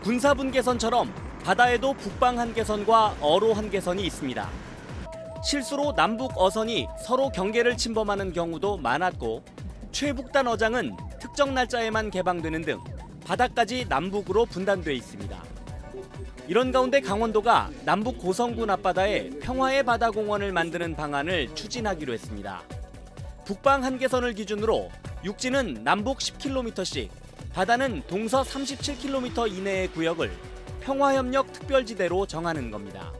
군사분계선처럼 바다에도 북방 한계선과 어로 한계선이 있습니다. 실수로 남북 어선이 서로 경계를 침범하는 경우도 많았고 최북단 어장은 특정 날짜에만 개방되는 등 바다까지 남북으로 분단돼 있습니다. 이런 가운데 강원도가 남북 고성군 앞바다에 평화의 바다 공원을 만드는 방안을 추진하기로 했습니다. 북방 한계선을 기준으로 육지는 남북 10km씩, 바다는 동서 37km 이내의 구역을 평화협력 특별지대로 정하는 겁니다.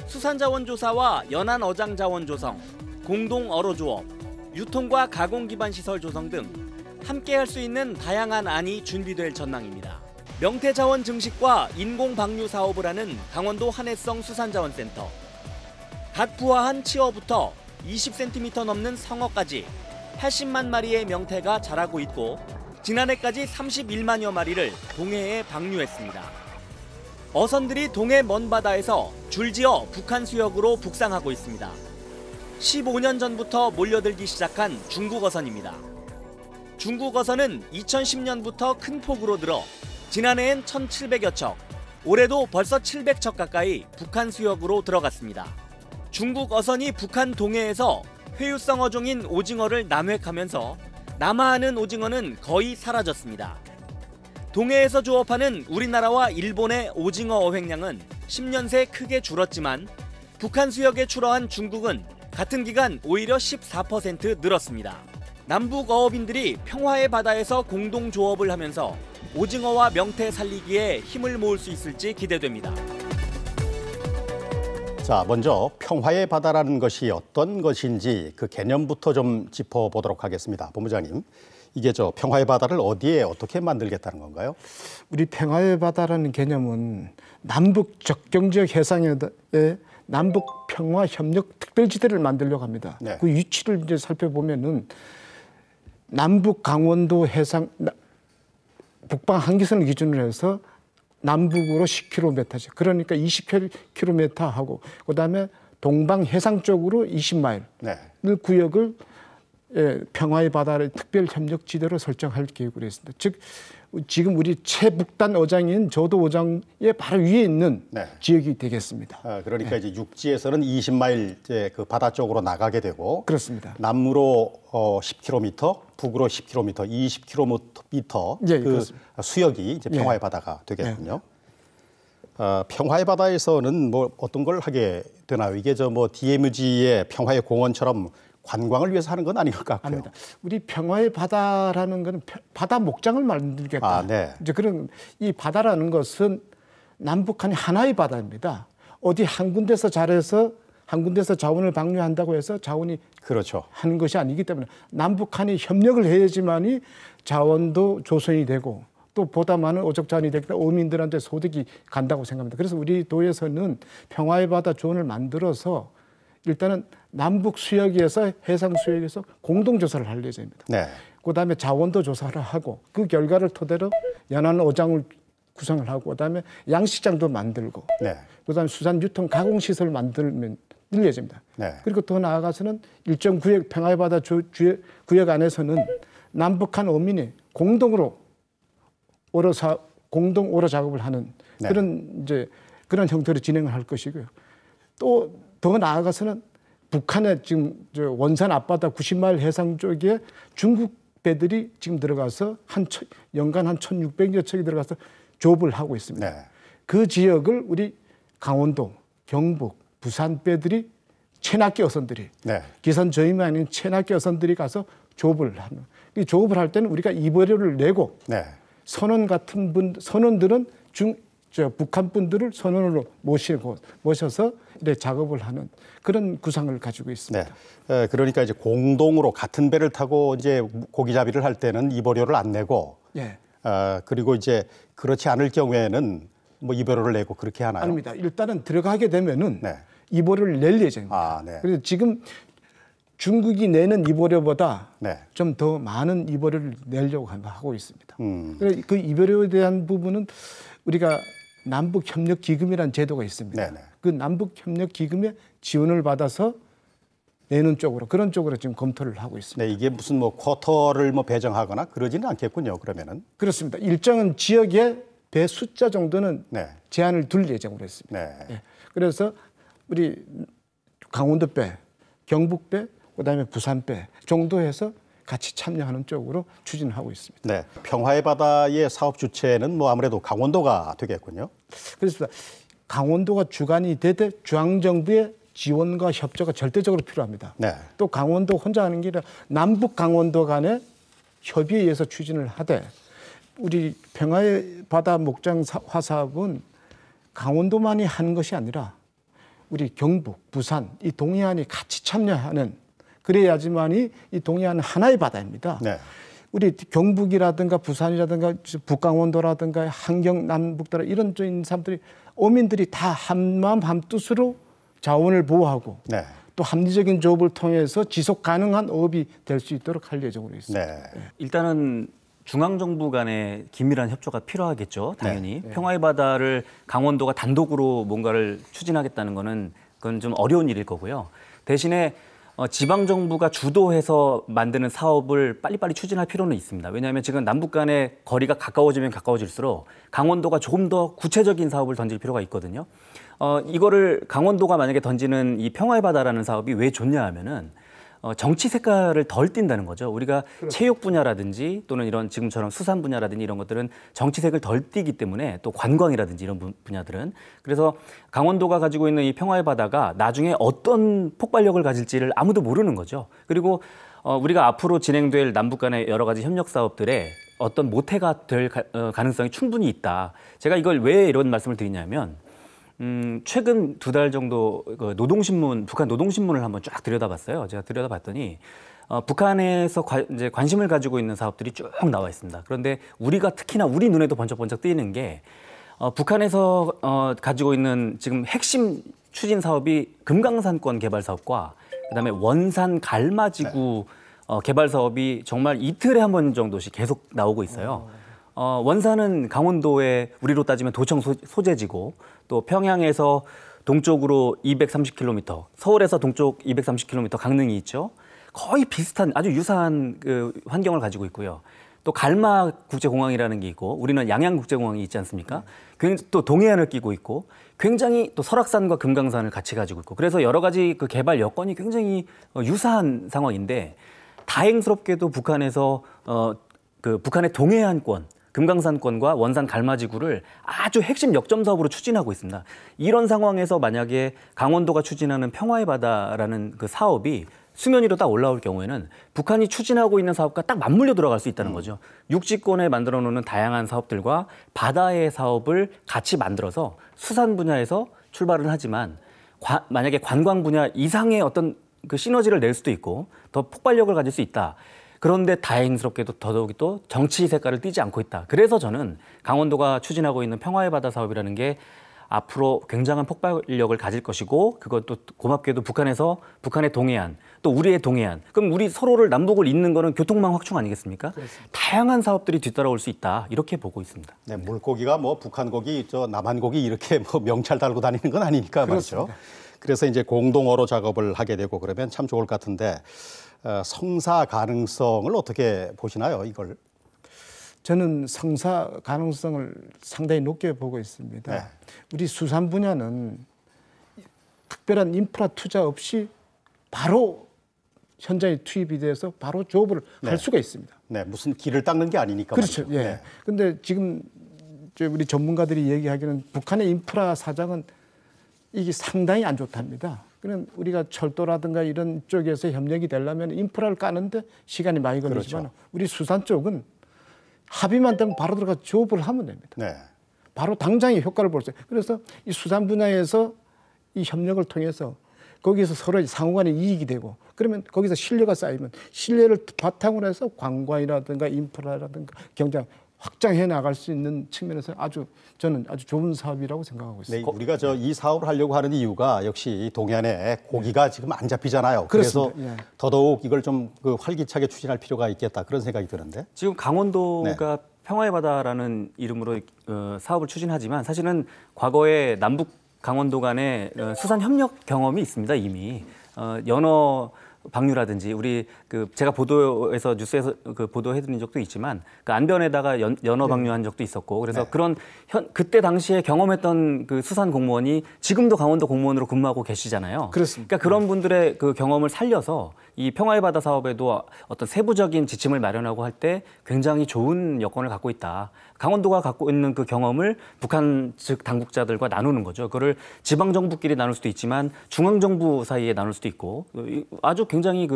수산자원조사와 연안어장자원 조성, 공동어로조업, 유통과 가공기반시설 조성 등 함께 할 수 있는 다양한 안이 준비될 전망입니다. 명태자원 증식과 인공방류 사업을 하는 강원도 한해성 수산자원센터. 갓 부화한 치어부터 20cm 넘는 성어까지 80만 마리의 명태가 자라고 있고 지난해까지 31만여 마리를 동해에 방류했습니다. 어선들이 동해 먼바다에서 줄지어 북한 수역으로 북상하고 있습니다. 15년 전부터 몰려들기 시작한 중국 어선입니다. 중국 어선은 2010년부터 큰 폭으로 늘어 지난해엔 1,700여 척, 올해도 벌써 700척 가까이 북한 수역으로 들어갔습니다. 중국 어선이 북한 동해에서 회유성 어종인 오징어를 남획하면서 남하하는 오징어는 거의 사라졌습니다. 동해에서 조업하는 우리나라와 일본의 오징어 어획량은 10년 새 크게 줄었지만 북한 수역에 출어한 중국은 같은 기간 오히려 14% 늘었습니다. 남북 어업인들이 평화의 바다에서 공동 조업을 하면서 오징어와 명태 살리기에 힘을 모을 수 있을지 기대됩니다. 자, 먼저 평화의 바다라는 것이 어떤 것인지 그 개념부터 좀 짚어보도록 하겠습니다. 본부장님, 이게 평화의 바다를 어디에 어떻게 만들겠다는 건가요? 우리 평화의 바다라는 개념은 남북 적경지역 해상에 남북 평화 협력 특별지대를 만들려고 합니다. 네. 그 위치를 이제 살펴보면은 남북 강원도 해상 북방 한계선을 기준으로 해서 남북으로 10km, 그러니까 20km 하고 그다음에 동방 해상 쪽으로 20마일 네. 구역을 평화의 바다를 특별 협력 지대로 설정할 계획으로 했습니다. 즉 지금 우리 최북단 어장인 저도 어장의 바로 위에 있는 네. 지역이 되겠습니다. 그러니까 이제 육지에서는 20마일 이제 그 바다 쪽으로 나가게 되고 그렇습니다. 남으로 10km, 북으로 10km, 20km 예, 그 그렇습니다. 수역이 이제 평화의 바다가 되겠군요. 평화의 바다에서는 뭐 어떤 걸 하게 되나요? 이게 DMZ의 평화의 공원처럼 관광을 위해서 하는 건 아닌 것 같고요. 아닙니다. 우리 평화의 바다라는 것은 바다 목장을 만들겠다. 네. 이제 그런 이 바다라는 것은 남북한이 하나의 바다입니다. 어디 한 군데서 잘해서 한 군데서 자원을 방류한다고 해서 자원이 그렇죠. 하는 것이 아니기 때문에 남북한이 협력을 해야지만이 자원도 조성이 되고 또 보다 많은 어족자원이 되겠다. 어민들한테 소득이 간다고 생각합니다. 그래서 우리 도에서는 평화의 바다 조언을 만들어서 일단은 남북 수역에서 해상 수역에서 공동조사를 할 예정입니다. 네. 그다음에 자원도 조사를 하고 그 결과를 토대로 연안 어장을 구성을 하고 그다음에 양식장도 만들고 네. 그다음에 수산 유통 가공 시설을 만들 예정입니다. 네. 그리고 더 나아가서는 일정 구역 평화의 바다 구역 안에서는 남북한 어민이 공동으로 공동 오로 작업을 하는 네. 그런 형태로 진행을 할 것이고요. 또 더 나아가서는 북한의 지금 원산 앞바다 90마일 해상 쪽에 중국 배들이 지금 들어가서 연간 한 1,600여 척이 들어가서 조업을 하고 있습니다. 네. 그 지역을 우리 강원도, 경북, 부산 배들이 체납기 어선들이 네. 기선 저임이 아닌 체납기 어선들이 가서 조업을 하는. 이 조업을 할 때는 우리가 입어료를 내고 네. 선원들은 북한 분들을 선원으로 모셔서 이렇게 작업을 하는 그런 구상을 가지고 있습니다. 네. 그러니까 이제 공동으로 같은 배를 타고 이제 고기잡이를 할 때는 입어료를 안 내고, 예. 그리고 이제 그렇지 않을 경우에는 뭐 입어료를 내고 그렇게 하나요? 아닙니다. 일단은 들어가게 되면은 네. 입어료를 낼 예정입니다. 네. 그래서 지금 중국이 내는 입어료보다 네. 좀 더 많은 입어료를 내려고 하고 있습니다. 그래서 그 입어료에 대한 부분은 우리가 남북협력기금이라는 제도가 있습니다. 네네. 그 남북협력기금에 지원을 받아서 내는 쪽으로 그런 쪽으로 지금 검토를 하고 있습니다. 네, 이게 무슨 쿼터를 배정하거나 그러지는 않겠군요. 그러면은 그렇습니다. 일정한 지역에 배 숫자 정도는 네. 제한을 둘 예정으로 했습니다. 네. 예. 그래서 우리 강원도배, 경북배, 그다음에 부산배 정도 해서 같이 참여하는 쪽으로 추진하고 있습니다. 네. 평화의 바다의 사업 주체는 뭐 아무래도 강원도가 되겠군요. 그래서 강원도가 주관이 되되 중앙정부의 지원과 협조가 절대적으로 필요합니다. 네. 또 강원도 혼자 하는 게 아니라 남북 강원도 간의 협의에 의해서 추진을 하되 우리 평화의 바다 목장 화사업은 강원도만이 하는 것이 아니라 우리 경북, 부산 이 동해안이 같이 참여하는 그래야지만이 이 동해안은 하나의 바다입니다. 네. 우리 경북이라든가 부산이라든가 북강원도라든가 한경 남북도라 이런 쪽인 사람들이 어민들이 다 한마음 한뜻으로 자원을 보호하고 네. 또 합리적인 조업을 통해서 지속 가능한 어업이 될 수 있도록 할 예정으로 있습니다. 네. 일단은 중앙정부 간의 긴밀한 협조가 필요하겠죠. 당연히. 평화의 바다를 강원도가 단독으로 뭔가를 추진하겠다는 거는 그건 좀 어려운 일일 거고요. 대신에 지방정부가 주도해서 만드는 사업을 빨리빨리 추진할 필요는 있습니다. 왜냐하면 지금 남북 간의 거리가 가까워지면 가까워질수록 강원도가 조금 더 구체적인 사업을 던질 필요가 있거든요. 이거를 강원도가 만약에 던지는 이 평화의 바다라는 사업이 왜 좋냐 하면은 정치 색깔을 덜 띈다는 거죠. 우리가 체육 분야라든지 또는 이런 지금처럼 수산 분야라든지 이런 것들은 정치색을 덜 띠기 때문에 또 관광이라든지 이런 분야들은 그래서 강원도가 가지고 있는 이 평화의 바다가 나중에 어떤 폭발력을 가질지를 아무도 모르는 거죠. 그리고 우리가 앞으로 진행될 남북 간의 여러 가지 협력 사업들에 어떤 모태가 될 가능성이 충분히 있다. 제가 이걸 왜 이런 말씀을 드리냐면 최근 2달 정도 노동신문, 북한 노동신문을 한번 쫙 들여다봤어요. 제가 들여다봤더니 북한에서 이제 관심을 가지고 있는 사업들이 쭉 나와 있습니다. 그런데 우리가 특히나 우리 눈에도 번쩍번쩍 뜨이는 게 북한에서 가지고 있는 지금 핵심 추진 사업이 금강산권 개발 사업과 그다음에 원산 갈마지구 개발 사업이 정말 이틀에 한 번 정도씩 계속 나오고 있어요. 원산은 강원도의 우리로 따지면 도청 소재지고 또 평양에서 동쪽으로 230km, 서울에서 동쪽 230km 강릉이 있죠. 거의 비슷한 아주 유사한 그 환경을 가지고 있고요. 또 갈마 국제공항이라는 게 있고 우리는 양양 국제공항이 있지 않습니까? 또 동해안을 끼고 있고 굉장히 또 설악산과 금강산을 같이 가지고 있고 그래서 여러 가지 그 개발 여건이 굉장히 유사한 상황인데 다행스럽게도 북한에서 그 북한의 동해안권 금강산권과 원산 갈마지구를 아주 핵심 역점 사업으로 추진하고 있습니다. 이런 상황에서 만약에 강원도가 추진하는 평화의 바다라는 그 사업이 수면 위로 딱 올라올 경우에는 북한이 추진하고 있는 사업과 딱 맞물려 들어갈 수 있다는 거죠. 육지권에 만들어 놓는 다양한 사업들과 바다의 사업을 같이 만들어서 수산 분야에서 출발을 하지만 만약에 관광 분야 이상의 어떤 그 시너지를 낼 수도 있고 더 폭발력을 가질 수 있다. 그런데 다행스럽게도 더더욱이 또 정치 색깔을 띠지 않고 있다. 그래서 저는 강원도가 추진하고 있는 평화의 바다 사업이라는 게 앞으로 굉장한 폭발력을 가질 것이고 그것도 고맙게도 북한의 동해안 또 우리의 동해안 그럼 우리 서로를 남북을 잇는 거는 교통망 확충 아니겠습니까? 그렇습니다. 다양한 사업들이 뒤따라올 수 있다 이렇게 보고 있습니다. 네, 물고기가 뭐 북한 고기, 남한 고기 이렇게 뭐 명찰 달고 다니는 건 아니니까 말이죠. 그래서 이제 공동어로 작업을 하게 되고 그러면 참 좋을 것 같은데 성사 가능성을 어떻게 보시나요, 이걸? 저는 성사 가능성을 상당히 높게 보고 있습니다. 네. 우리 수산 분야는 특별한 인프라 투자 없이 바로 현장에 투입이 돼서 바로 조업을 할 수가 있습니다. 네, 무슨 길을 닦는 게 아니니까. 그렇죠. 말이죠. 예. 근데 지금 우리 전문가들이 얘기하기는 북한의 인프라 사정은 이게 상당히 안 좋답니다. 그는 우리가 철도라든가 이런 쪽에서 협력이 되려면 인프라를 까는데 시간이 많이 걸리지만 그렇죠. 우리 수산 쪽은 합의만 되면 바로 들어가 조업을 하면 됩니다. 네. 바로 당장의 효과를 볼 수 있어요. 그래서 이 수산 분야에서 이 협력을 통해서 거기서 서로 상호간에 이익이 되고 그러면 거기서 신뢰가 쌓이면 신뢰를 바탕으로 해서 관광이라든가 인프라라든가 경장 확장해 나갈 수 있는 측면에서 저는 아주 좋은 사업이라고 생각하고 있습니다. 네, 우리가 이 사업을 하려고 하는 이유가 역시 동해안에 고기가 지금 안 잡히잖아요. 그래서 그렇습니다. 더더욱 이걸 좀 활기차게 추진할 필요가 있겠다 그런 생각이 드는데. 지금 강원도가 평화의 바다라는 이름으로 사업을 추진하지만 사실은 과거에 남북 강원도 간의 수산 협력 경험이 있습니다. 이미 연어 방류라든지 우리 제가 보도에서 뉴스에서 보도해드린 적도 있지만 그 안변에다가 연어 방류한 적도 있었고 그래서 그런 그때 당시에 경험했던 그 수산 공무원이 지금도 강원도 공무원으로 근무하고 계시잖아요. 그렇습니다. 그러니까 그런 분들의 그 경험을 살려서 이 평화의 바다 사업에도 어떤 세부적인 지침을 마련하고 할 때 굉장히 좋은 여건을 갖고 있다. 강원도가 갖고 있는 그 경험을 북한 측 당국자들과 나누는 거죠. 그거를 지방 정부끼리 나눌 수도 있지만 중앙 정부 사이에 나눌 수도 있고 아주 굉장히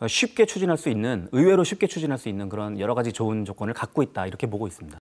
쉽게 추진할 수 있는 의외로 쉽게 추진할 수 있는 그런 여러 가지 좋은 조건을 갖고 있다 이렇게 보고 있습니다.